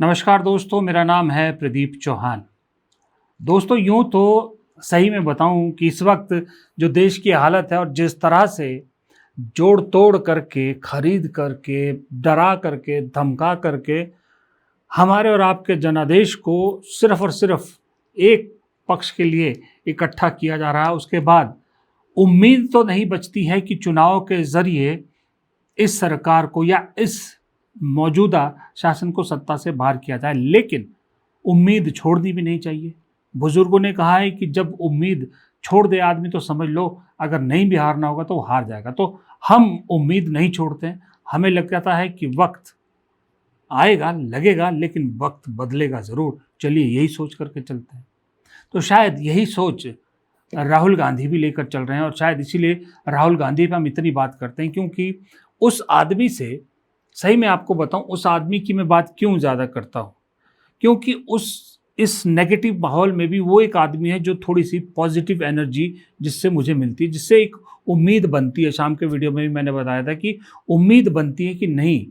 नमस्कार दोस्तों, मेरा नाम है प्रदीप चौहान। दोस्तों, यूं तो सही में बताऊं कि इस वक्त जो देश की हालत है और जिस तरह से जोड़ तोड़ करके, खरीद करके, डरा करके, धमका करके हमारे और आपके जनादेश को सिर्फ और सिर्फ एक पक्ष के लिए इकट्ठा किया जा रहा है, उसके बाद उम्मीद तो नहीं बचती है कि चुनाव के जरिए इस सरकार को या इस मौजूदा शासन को सत्ता से बाहर किया जाए। लेकिन उम्मीद छोड़नी भी नहीं चाहिए। बुजुर्गों ने कहा है कि जब उम्मीद छोड़ दे आदमी तो समझ लो अगर नहीं भी हारना होगा तो वो हार जाएगा। तो हम उम्मीद नहीं छोड़ते हैं। हमें लग जाता है कि वक्त आएगा, लगेगा, लेकिन वक्त बदलेगा ज़रूर। चलिए यही सोच करके चलते हैं। तो शायद यही सोच राहुल गांधी भी लेकर चल रहे हैं और शायद इसीलिए राहुल गांधी पे हम इतनी बात करते हैं, क्योंकि उस आदमी से, सही में आपको बताऊं, उस आदमी की मैं बात क्यों ज़्यादा करता हूं, क्योंकि इस नेगेटिव माहौल में भी वो एक आदमी है जो थोड़ी सी पॉजिटिव एनर्जी जिससे मुझे मिलती है, जिससे एक उम्मीद बनती है। शाम के वीडियो में भी मैंने बताया था कि उम्मीद बनती है कि नहीं,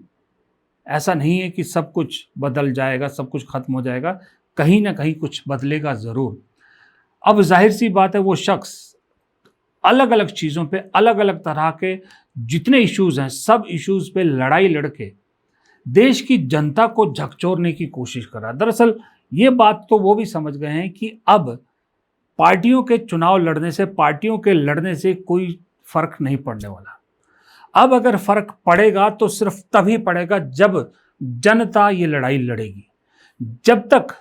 ऐसा नहीं है कि सब कुछ बदल जाएगा, सब कुछ खत्म हो जाएगा, कहीं ना कहीं कुछ बदलेगा ज़रूर। अब जाहिर सी बात है, वो शख्स अलग अलग चीज़ों पे, अलग अलग तरह के जितने इश्यूज़ हैं, सब इश्यूज़ पे लड़ाई लड़के देश की जनता को झकझोरने की कोशिश कर रहा है। दरअसल ये बात तो वो भी समझ गए हैं कि अब पार्टियों के चुनाव लड़ने से, पार्टियों के लड़ने से कोई फर्क नहीं पड़ने वाला। अब अगर फर्क पड़ेगा तो सिर्फ तभी पड़ेगा जब जनता ये लड़ाई लड़ेगी। जब तक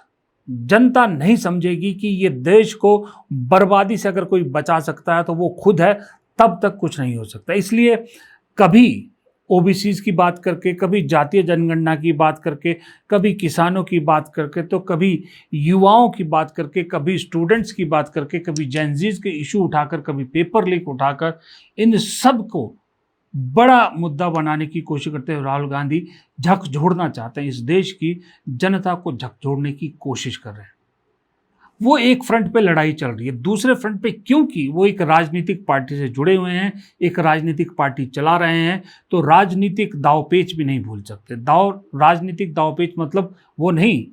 जनता नहीं समझेगी कि ये देश को बर्बादी से अगर कोई बचा सकता है तो वो खुद है, तब तक कुछ नहीं हो सकता। इसलिए कभी ओबीसीज की बात करके, कभी जातीय जनगणना की बात करके, कभी किसानों की बात करके, तो कभी युवाओं की बात करके, कभी स्टूडेंट्स की बात करके, कभी जेनजीज के इशू उठाकर, कभी पेपर लीक उठाकर, इन सब को बड़ा मुद्दा बनाने की कोशिश करते हैं। राहुल गांधी झकझोरना चाहते हैं, इस देश की जनता को झकझोरने की कोशिश कर रहे हैं। वो एक फ्रंट पे लड़ाई चल रही है, दूसरे फ्रंट पे क्योंकि वो एक राजनीतिक पार्टी से जुड़े हुए हैं, एक राजनीतिक पार्टी चला रहे हैं, तो राजनीतिक दावपेच भी नहीं भूल सकते। राजनीतिक दावपेच मतलब वो नहीं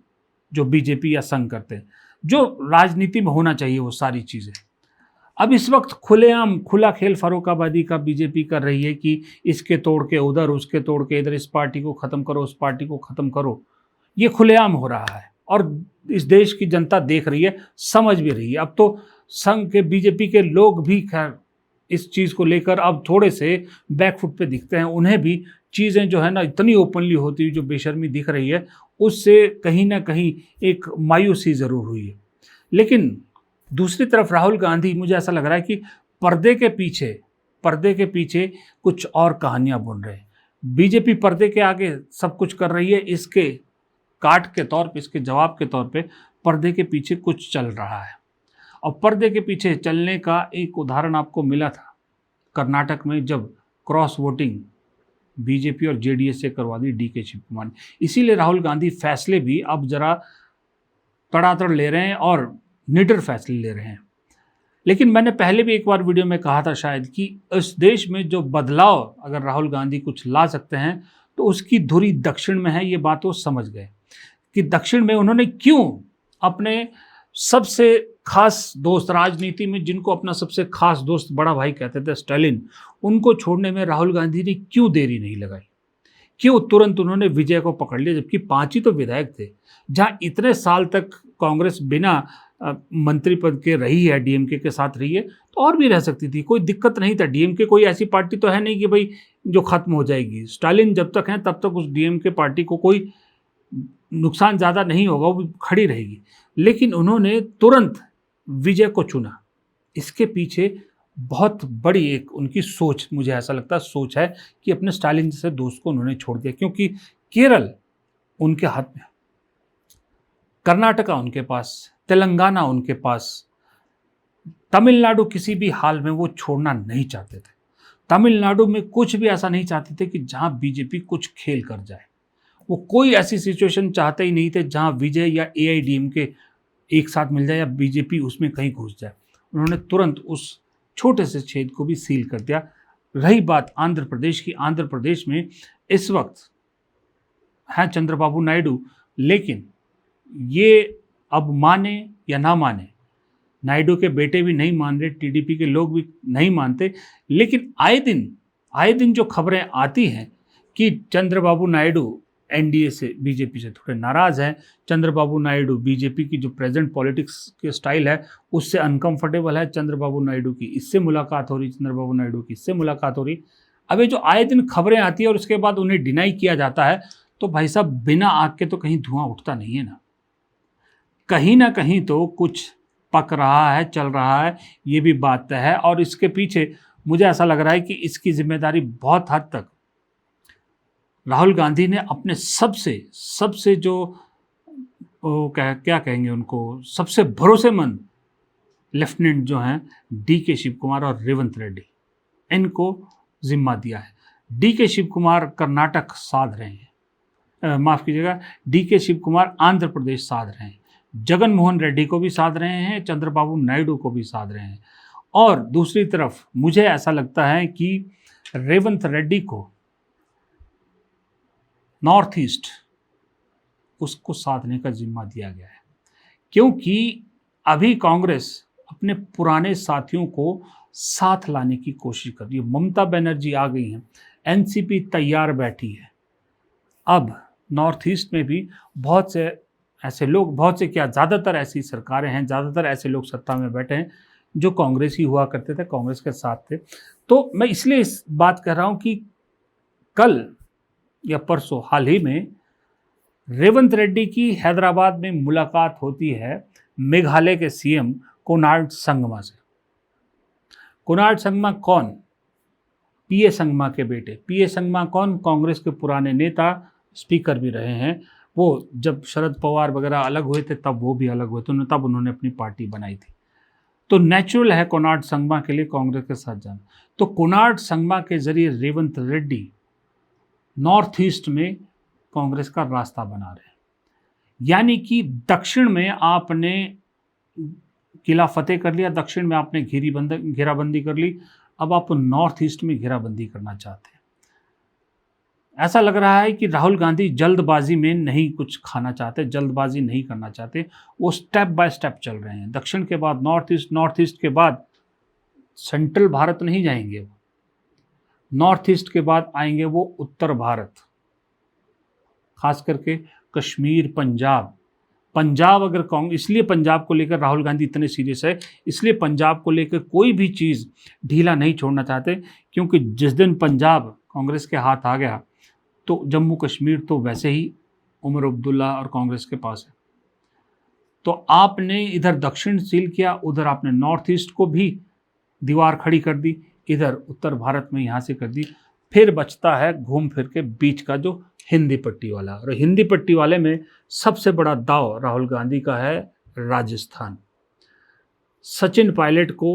जो बीजेपी या संघ करते हैं, जो राजनीति में होना चाहिए वो सारी चीज़ें। अब इस वक्त खुलेआम खुला खेल फर्रुखाबादी का बीजेपी कर रही है कि इसके तोड़ के उधर, उसके तोड़ के इधर, इस पार्टी को ख़त्म करो, उस पार्टी को ख़त्म करो। ये खुलेआम हो रहा है और इस देश की जनता देख रही है, समझ भी रही है। अब तो संघ के, बीजेपी के लोग भी खैर इस चीज़ को लेकर अब थोड़े से बैकफुट पे दिखते हैं। उन्हें भी चीज़ें जो है ना इतनी ओपनली होती हुई जो बेशर्मी दिख रही है, उससे कहीं ना कहीं एक मायूसी ज़रूर हुई है। लेकिन दूसरी तरफ राहुल गांधी, मुझे ऐसा लग रहा है कि पर्दे के पीछे कुछ और कहानियां बुन रहे हैं। बीजेपी पर्दे के आगे सब कुछ कर रही है, इसके काट के तौर पे, इसके जवाब के तौर पे पर्दे के पीछे कुछ चल रहा है। और पर्दे के पीछे चलने का एक उदाहरण आपको मिला था कर्नाटक में, जब क्रॉस वोटिंग बीजेपी और जेडीएस से करवा दी डीके शिवकुमार ने। इसीलिए राहुल गांधी फैसले भी अब जरा तड़ातड़ ले रहे हैं और निडर फैसले ले रहे हैं। लेकिन मैंने पहले भी एक बार वीडियो में कहा था शायद कि इस देश में जो बदलाव अगर राहुल गांधी कुछ ला सकते हैं तो उसकी धुरी दक्षिण में है। ये बात वो समझ गए कि दक्षिण में उन्होंने क्यों अपने सबसे खास दोस्त, राजनीति में जिनको अपना सबसे खास दोस्त बड़ा भाई कहते थे स्टालिन, उनको छोड़ने में राहुल गांधी ने क्यों देरी नहीं लगाई, क्यों तुरंत उन्होंने विजय को पकड़ लिया, जबकि 5 ही तो विधायक थे। जहां इतने साल तक कांग्रेस बिना मंत्री पद के रही है, डीएमके के साथ रही है, तो और भी रह सकती थी, कोई दिक्कत नहीं था। डीएमके कोई ऐसी पार्टी तो है नहीं कि भाई जो खत्म हो जाएगी। स्टालिन जब तक हैं तब तक उस डीएमके पार्टी को कोई नुकसान ज़्यादा नहीं होगा, वो खड़ी रहेगी। लेकिन उन्होंने तुरंत विजय को चुना। इसके पीछे बहुत बड़ी एक उनकी सोच, मुझे ऐसा लगता है सोच है कि अपने स्टालिन जैसे दोस्त को उन्होंने छोड़ दिया, क्योंकि केरल उनके हाथ में, कर्नाटका उनके पास, तेलंगाना उनके पास, तमिलनाडु किसी भी हाल में वो छोड़ना नहीं चाहते थे। तमिलनाडु में कुछ भी ऐसा नहीं चाहते थे कि जहां बीजेपी कुछ खेल कर जाए। वो कोई ऐसी सिचुएशन चाहते ही नहीं थे जहां विजय या एआईडीएमके एक साथ मिल जाए या बीजेपी उसमें कहीं घुस जाए। उन्होंने तुरंत उस छोटे से छेद को भी सील कर दिया। रही बात आंध्र प्रदेश की, आंध्र प्रदेश में इस वक्त हैं चंद्रबाबू नायडू, लेकिन ये अब माने या ना माने, नायडू के बेटे भी नहीं मान रहे, टीडीपी के लोग भी नहीं मानते, लेकिन आए दिन जो खबरें आती हैं कि चंद्रबाबू नायडू एनडीए से, बीजेपी से थोड़े नाराज़ हैं, चंद्रबाबू नायडू बीजेपी की जो प्रेजेंट पॉलिटिक्स के स्टाइल है उससे अनकंफर्टेबल है, चंद्रबाबू नायडू की इससे मुलाकात हो रही, चंद्रबाबू नायडू की इससे मुलाकात हो रही। अब ये जो आए दिन खबरें आती है और उसके बाद उन्हें डिनाई किया जाता है, तो भाई साहब बिना आग के तो कहीं धुआं उठता नहीं है ना कहीं तो कुछ पक रहा है, चल रहा है, ये भी बात तय है। और इसके पीछे मुझे ऐसा लग रहा है कि इसकी जिम्मेदारी बहुत हद तक राहुल गांधी ने अपने सबसे जो क्या कहेंगे उनको, सबसे भरोसेमंद लेफ्टिनेंट जो हैं डी के शिव कुमार और रेवंत रेड्डी, इनको जिम्मा दिया है। डी के शिव कुमार कर्नाटक साध रहे हैं, माफ़ कीजिएगा, डी के शिव कुमार आंध्र प्रदेश साध रहे हैं, जगन मोहन रेड्डी को भी साध रहे हैं, चंद्रबाबू नायडू को भी साध रहे हैं। और दूसरी तरफ मुझे ऐसा लगता है कि रेवंत रेड्डी को नॉर्थ ईस्ट उसको साधने का जिम्मा दिया गया है, क्योंकि अभी कांग्रेस अपने पुराने साथियों को साथ लाने की कोशिश कर रही है। ममता बनर्जी आ गई हैं, एनसीपी तैयार बैठी है। अब नॉर्थ ईस्ट में भी बहुत से ऐसे लोग, बहुत से क्या, ज़्यादातर ऐसी सरकारें हैं, ज़्यादातर ऐसे लोग सत्ता में बैठे हैं जो कांग्रेस ही हुआ करते थे, कांग्रेस के साथ थे। तो मैं इसलिए इस बात कह रहा हूँ कि कल या परसों हाल ही में रेवंत रेड्डी की हैदराबाद में मुलाकात होती है मेघालय के सीएम कोनार्ड संगमा से। कोनार्ड संगमा कौन? पीए संगमा के बेटे। पीए संगमा कौन? कांग्रेस के पुराने नेता, स्पीकर भी रहे हैं। वो जब शरद पवार वगैरह अलग हुए थे तब वो भी अलग हुए थे, तब उन्होंने अपनी पार्टी बनाई थी। तो नेचुरल है कोनार्ड संगमा के लिए कांग्रेस के साथ जाना। तो कोनार्ड संगमा के जरिए रेवंत रेड्डी नॉर्थ ईस्ट में कांग्रेस का रास्ता बना रहे हैं। यानी कि दक्षिण में आपने किला फतेह कर लिया, दक्षिण में आपने घेराबंदी कर ली, अब आप नॉर्थ ईस्ट में घेराबंदी करना चाहते हैं। ऐसा लग रहा है कि राहुल गांधी जल्दबाजी में नहीं कुछ खाना चाहते, जल्दबाजी नहीं करना चाहते, वो स्टेप बाय स्टेप चल रहे हैं। दक्षिण के बाद नॉर्थ ईस्ट के बाद सेंट्रल भारत नहीं जाएंगे वो, नॉर्थ ईस्ट के बाद आएंगे वो उत्तर भारत, खास करके कश्मीर, पंजाब अगर कांग्रेस, इसलिए पंजाब को लेकर राहुल गांधी इतने सीरियस है, इसलिए पंजाब को लेकर कोई भी चीज़ ढीला नहीं छोड़ना चाहते, क्योंकि जिस दिन पंजाब कांग्रेस के हाथ आ गया तो जम्मू कश्मीर तो वैसे ही उमर अब्दुल्ला और कांग्रेस के पास है। तो आपने इधर दक्षिण सील किया, उधर आपने नॉर्थ ईस्ट को भी दीवार खड़ी कर दी, इधर उत्तर भारत में यहाँ से कर दी। फिर बचता है घूम फिर के बीच का जो हिंदी पट्टी वाला, और हिंदी पट्टी वाले में सबसे बड़ा दाव राहुल गांधी का है राजस्थान। सचिन पायलट को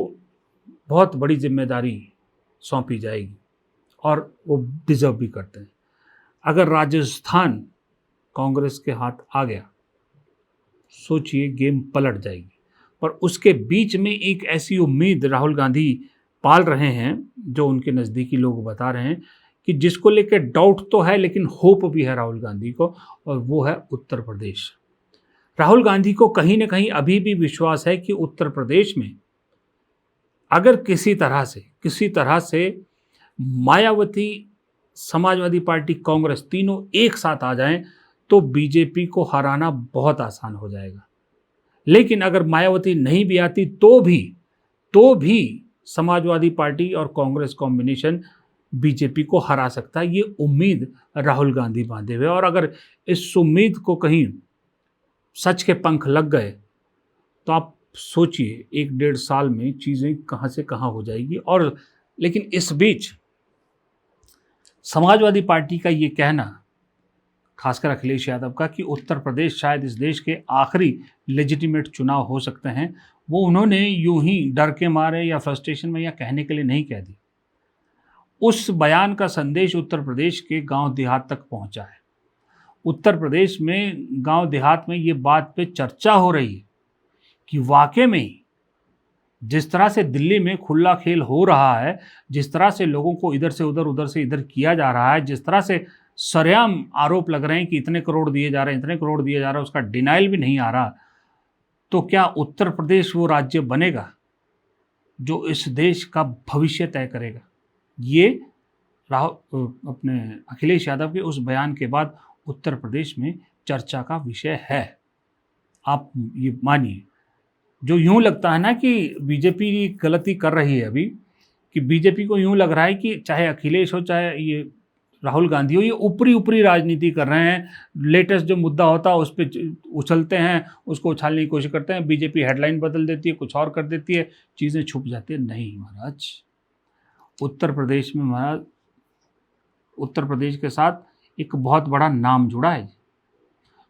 बहुत बड़ी जिम्मेदारी सौंपी जाएगी और वो डिजर्व भी करते हैं। अगर राजस्थान कांग्रेस के हाथ आ गया, सोचिए गेम पलट जाएगी। पर उसके बीच में एक ऐसी उम्मीद राहुल गांधी पाल रहे हैं, जो उनके नज़दीकी लोग बता रहे हैं कि जिसको लेकर डाउट तो है लेकिन होप भी है राहुल गांधी को, और वो है उत्तर प्रदेश। राहुल गांधी को कहीं ना कहीं अभी भी विश्वास है कि उत्तर प्रदेश में अगर किसी तरह से मायावती, समाजवादी पार्टी, कांग्रेस तीनों एक साथ आ जाएं तो बीजेपी को हराना बहुत आसान हो जाएगा। लेकिन अगर मायावती नहीं भी आती तो भी समाजवादी पार्टी और कांग्रेस कॉम्बिनेशन बीजेपी को हरा सकता है। ये उम्मीद राहुल गांधी बांधे हुए, और अगर इस उम्मीद को कहीं सच के पंख लग गए तो आप सोचिए 1-1.5 साल में चीज़ें कहाँ से कहाँ हो जाएगी। और लेकिन इस बीच समाजवादी पार्टी का ये कहना, खासकर अखिलेश यादव का, कि उत्तर प्रदेश शायद इस देश के आखिरी लेजिटिमेट चुनाव हो सकते हैं, वो उन्होंने यूं ही डर के मारे या फ्रस्ट्रेशन में या कहने के लिए नहीं कह दी। उस बयान का संदेश उत्तर प्रदेश के गांव देहात तक पहुंचा है। उत्तर प्रदेश में गांव देहात में ये बात पे चर्चा हो रही है कि वाकई में ही जिस तरह से दिल्ली में खुला खेल हो रहा है, जिस तरह से लोगों को इधर से उधर, उधर से इधर किया जा रहा है, जिस तरह से सरेआम आरोप लग रहे हैं कि इतने करोड़ दिए जा रहे हैं, इतने करोड़ दिए जा रहे हैं, उसका डिनाइल भी नहीं आ रहा, तो क्या उत्तर प्रदेश वो राज्य बनेगा जो इस देश का भविष्य तय करेगा? ये अपने अखिलेश यादव के उस बयान के बाद उत्तर प्रदेश में चर्चा का विषय है। आप ये मानिए, जो यूं लगता है ना कि बीजेपी गलती कर रही है अभी, कि बीजेपी को यूं लग रहा है कि चाहे अखिलेश हो चाहे ये राहुल गांधी हो, ये ऊपरी ऊपरी राजनीति कर रहे हैं। लेटेस्ट जो मुद्दा होता है उस पर उछलते हैं, उसको उछालने की कोशिश करते हैं, बीजेपी हेडलाइन बदल देती है, कुछ और कर देती है, चीज़ें छुप जाती है। नहीं महाराज, उत्तर प्रदेश में महाराज, उत्तर प्रदेश के साथ एक बहुत बड़ा नाम जुड़ा है।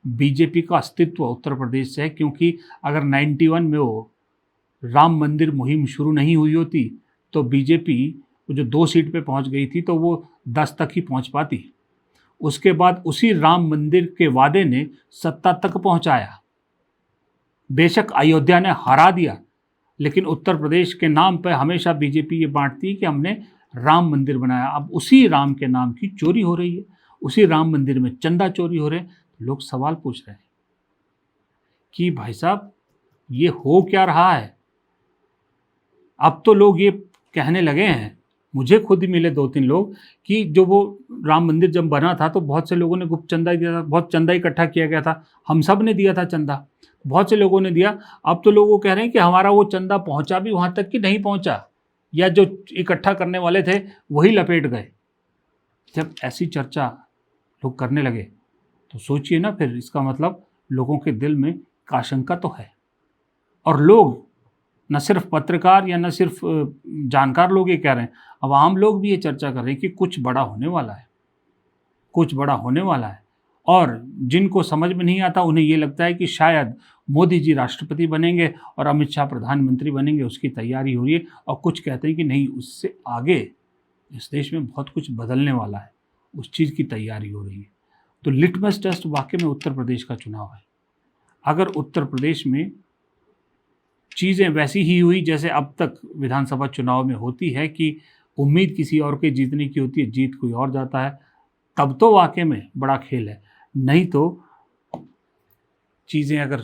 बीजेपी का अस्तित्व उत्तर प्रदेश से है, क्योंकि अगर 91 में वो राम मंदिर मुहिम शुरू नहीं हुई होती तो बीजेपी जो 2 सीट पे पहुंच गई थी तो वो 10 तक ही पहुंच पाती। उसके बाद उसी राम मंदिर के वादे ने सत्ता तक पहुंचाया। बेशक अयोध्या ने हरा दिया, लेकिन उत्तर प्रदेश के नाम पर हमेशा बीजेपी ये बांटती है कि हमने राम मंदिर बनाया। अब उसी राम के नाम की चोरी हो रही है, उसी राम मंदिर में चंदा चोरी हो रहे हैं। लोग सवाल पूछ रहे हैं कि भाई साहब ये हो क्या रहा है। अब तो लोग ये कहने लगे हैं, मुझे खुद ही मिले 2-3 लोग, कि जो वो राम मंदिर जब बना था तो बहुत से लोगों ने गुप्त चंदा दिया था, बहुत चंदा इकट्ठा किया गया था, हम सब ने दिया था चंदा, बहुत से लोगों ने दिया। अब तो लोग वो कह रहे हैं कि हमारा वो चंदा पहुंचा भी वहां तक कि नहीं पहुंचा, या जो इकट्ठा करने वाले थे वही लपेट गए। जब ऐसी चर्चा लोग करने लगे तो सोचिए ना, फिर इसका मतलब लोगों के दिल में आशंका तो है। और लोग, न सिर्फ पत्रकार या न सिर्फ जानकार लोग ये कह रहे हैं, अब आम लोग भी ये चर्चा कर रहे हैं कि कुछ बड़ा होने वाला है, कुछ बड़ा होने वाला है। और जिनको समझ में नहीं आता उन्हें ये लगता है कि शायद मोदी जी राष्ट्रपति बनेंगे और अमित शाह प्रधानमंत्री बनेंगे, उसकी तैयारी हो रही है। और कुछ कहते हैं कि नहीं, उससे आगे इस देश में बहुत कुछ बदलने वाला है, उस चीज़ की तैयारी हो रही है। तो लिटमस टेस्ट वाकई में उत्तर प्रदेश का चुनाव है। अगर उत्तर प्रदेश में चीज़ें वैसी ही हुई जैसे अब तक विधानसभा चुनाव में होती है कि उम्मीद किसी और के जीतने की होती है, जीत कोई और जाता है, तब तो वाकई में बड़ा खेल है। नहीं तो चीज़ें अगर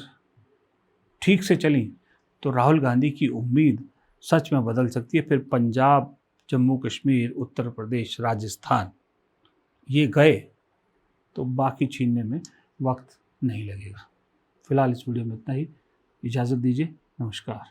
ठीक से चली तो राहुल गांधी की उम्मीद सच में बदल सकती है। फिर पंजाब, जम्मू कश्मीर, उत्तर प्रदेश, राजस्थान ये गए तो बाकी छीनने में वक्त नहीं लगेगा। फिलहाल इस वीडियो में इतना ही। इजाज़त दीजिए। नमस्कार।